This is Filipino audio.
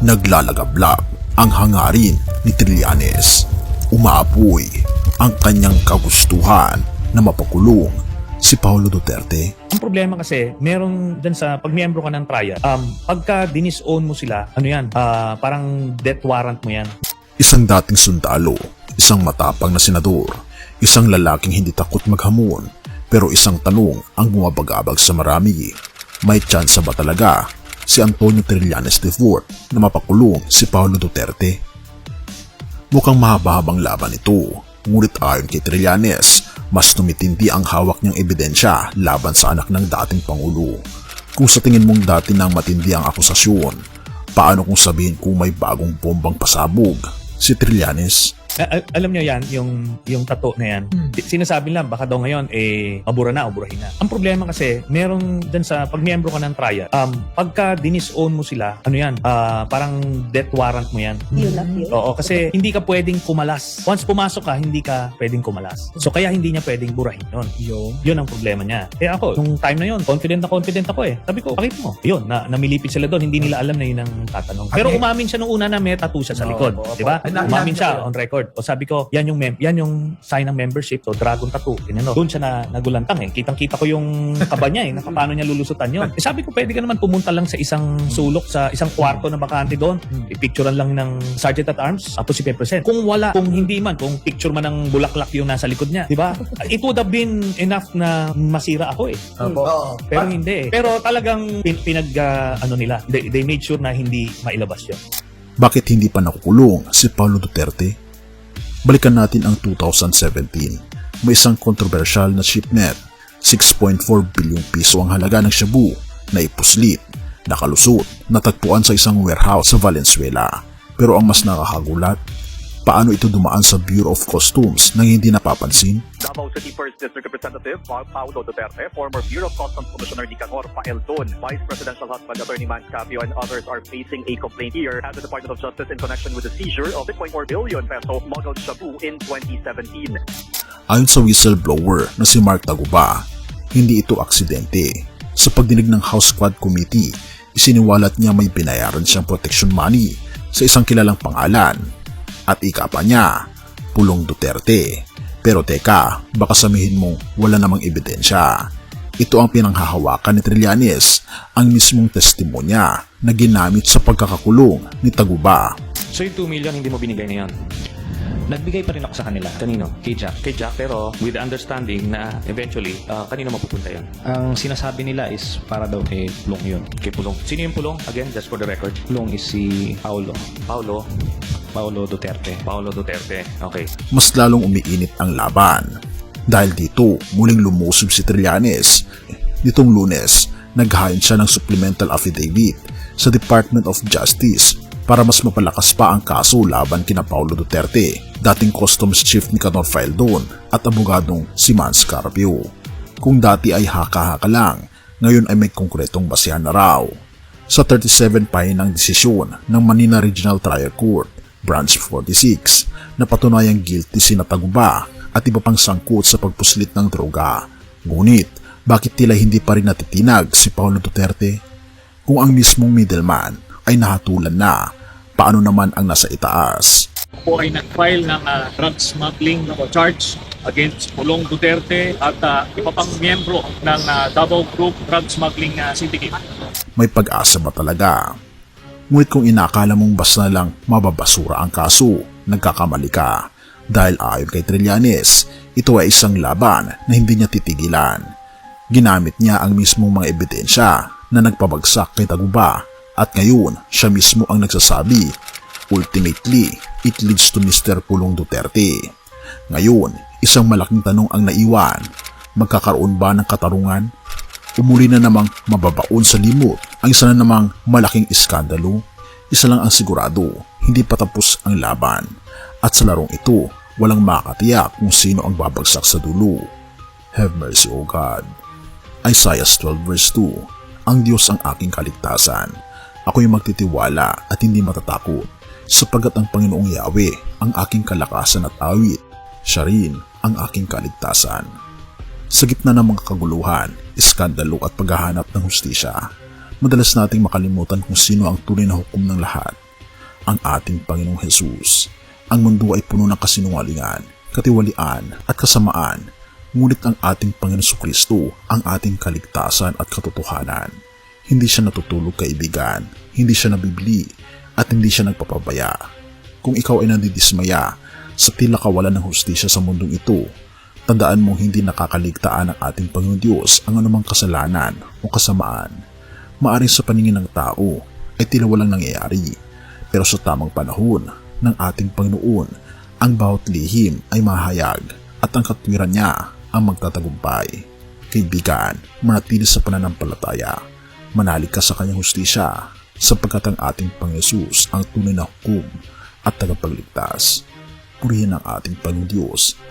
Naglalagablab ang hangarin ni Trillanes. Umaapoy ang kanyang kagustuhan na mapakulong si Paulo Duterte. Ang problema kasi, meron dyan sa pag-miyembro ka ng triad, pagka dinis-own mo sila, parang death warrant mo yan. Isang dating sundalo, isang matapang na senador, isang lalaking hindi takot maghamon, pero isang tanong ang bumabagabag sa marami. May tsansa ba talaga si Antonio Trillanes IV na mapakulong si Paulo Duterte? Mukhang mahaba-habang laban ito, ngunit ayon kay Trillanes, mas tumitindi ang hawak niyang ebidensya laban sa anak ng dating Pangulo. Kung sa tingin mong dati nang matindi ang akusasyon, paano kung sabihin kung may bagong bombang pasabog si Trillanes? Alam nyo yan, yung tattoo na yan. Sinasabi lang, baka daw ngayon, mabura na o burahin na. Ang problema kasi, meron dyan sa pag-miyembro ka ng triad, pagka dinis-own mo sila, parang death warrant mo yan. Oo, kasi hindi ka pwedeng kumalas. Once pumasok ka, hindi ka pwedeng kumalas. So kaya hindi niya pwedeng burahin yun. Yun ang problema niya. Ako, nung time na yun, confident ako eh. Sabi ko, bakit mo? Yun, namilipit sila doon, hindi nila alam na yun ang tatanong. Pero umamin siya nung una na may tattoo siya sa likod. Diba? Umamin siya on record. O sabi ko, yan yung sign ng membership, so dragon tattoo. Doon siya na nagulantang eh. Kitang-kita ko yung kaba niya eh, paano niya lulusutan yun. Sabi ko, pwede ka naman pumunta lang sa isang sulok, sa isang kwarto na bakante doon. I-picturean lang ng Sergeant at Arms, tapos i-present. Kung wala, kung hindi man, kung picture man ng bulaklak yung nasa likod niya, di ba? It would have been enough na masira ako eh. Pero hindi eh. Pero talagang nila, they made sure na hindi mailabas yun. Bakit hindi pa nakukulong si Paulo Duterte? Balikan natin ang 2017. May isang kontrobersyal na shipment, 6.4 bilyong piso ang halaga ng shabu na ipuslit, nakalusot, natagpuan sa isang warehouse sa Valenzuela. Pero ang mas nakakagulat, paano ito dumaan sa Bureau of Customs nang hindi napapansin? Davao City 1st District Representative Paulo Duterte, former Bureau of Customs Commissioner Nicanor Paelton, Vice Presidential Husband Attorney Mancapio, and others are facing a complaint here at the Department of Justice in connection with the seizure of 6.4 billion peso smuggled shabu in 2017. Ayon sa whistleblower na si Mark Taguba, hindi ito aksidente. Sa pagdinig ng House Quad Committee, isiniwalat niya may binayaran siyang protection money sa isang kilalang pangalan. At ika pa niya, Pulong Duterte. Pero teka, baka sabihin mong wala namang ebidensya. Ito ang pinanghahawakan ni Trillanes, ang mismong testimonya na ginamit sa pagkakakulong ni Taguba. So yung 2 million hindi mo binigay na yun? Nagbigay pa rin ako sa kanila. Kanino? Kay Jack. Kay Jack, pero with the understanding na eventually, kanino mapupunta yun? Ang sinasabi nila is para daw kay Pulong yun. Kay Pulong. Sino yung Pulong? Again, just for the record. Pulong is si Paulo Duterte. Paulo Duterte. Okay. Mas lalong umiinit ang laban. Dahil dito, muling lumusob si Trillanes. Nitong Lunes, naghain siya ng supplemental affidavit sa Department of Justice para mas mapalakas pa ang kaso laban kina Paulo Duterte, dating Customs Chief Nicanor Paelton at abogadong si Mans Carpio. Kung dati ay haka-haka lang, ngayon ay may konkretong basehan na raw. Sa 37 pahinang desisyon ng Manila Regional Trial Court, Branch 46, napatunayang guilty si Taguba at iba pang sangkot sa pagpuslit ng droga. Ngunit, bakit tila hindi pa rin natitinag si Paulo Duterte? Kung ang mismong middleman ay nahatulan na, paano naman ang nasa itaas? Po ay nag-file ng drug smuggling charge against Pulong Duterte at iba pang miyembro ng Davao Group Drug Smuggling Syndicate. May pag-asa ba talaga? Ngunit kung inakala mong basta lang mababasura ang kaso, nagkakamali ka. Dahil ayon kay Trillanes, ito ay isang laban na hindi niya titigilan. Ginamit niya ang mismong mga ebidensya na nagpabagsak kay Taguba. At ngayon, siya mismo ang nagsasabi, ultimately, it leads to Mr. Pulong Duterte. Ngayon, isang malaking tanong ang naiwan, magkakaroon ba ng katarungan? Umuli na namang mababaon sa limot ang isa na namang malaking iskandalo. Isa lang ang sigurado, hindi pa tapos ang laban. At sa larong ito, walang makatiyak kung sino ang babagsak sa dulo. Have mercy, O God. Isaiah 12 verse 2, ang Diyos ang aking kaligtasan. Ako'y magtitiwala at hindi matatakot, sapagkat ang Panginoong Yahweh ang aking kalakasan at awit. Siya rin ang aking kaligtasan. Sa gitna ng mga kaguluhan, iskandalo at paghahanap ng hustisya, madalas nating makalimutan kung sino ang tunay na hukom ng lahat. ang ating Panginoong Hesus. Ang mundo ay puno ng kasinungalingan, katiwalian at kasamaan, ngunit ang ating Panginoon Kristo ang ating kaligtasan at katotohanan. Hindi siya natutulog, kaibigan, hindi siya nabibili at hindi siya nagpapabaya. Kung ikaw ay nandidismaya sa tila kawalan ng hustisya sa mundong ito, tandaan mo hindi nakakaligtaan ng ating Panginoon Diyos ang anumang kasalanan o kasamaan. Maaring sa paningin ng tao ay tila walang nangyayari, pero sa tamang panahon ng ating Panginoon, ang bawat lihim ay mahayag at ang katwiran niya ang magtatagumpay. Kaibigan, manatili sa pananampalataya. Manalig ka sa kanyang hustisya, sapagkat ang ating Panginoon Hesus ang tunay na hukom at tagapagligtas. Purihin ang ating Panginoon Diyos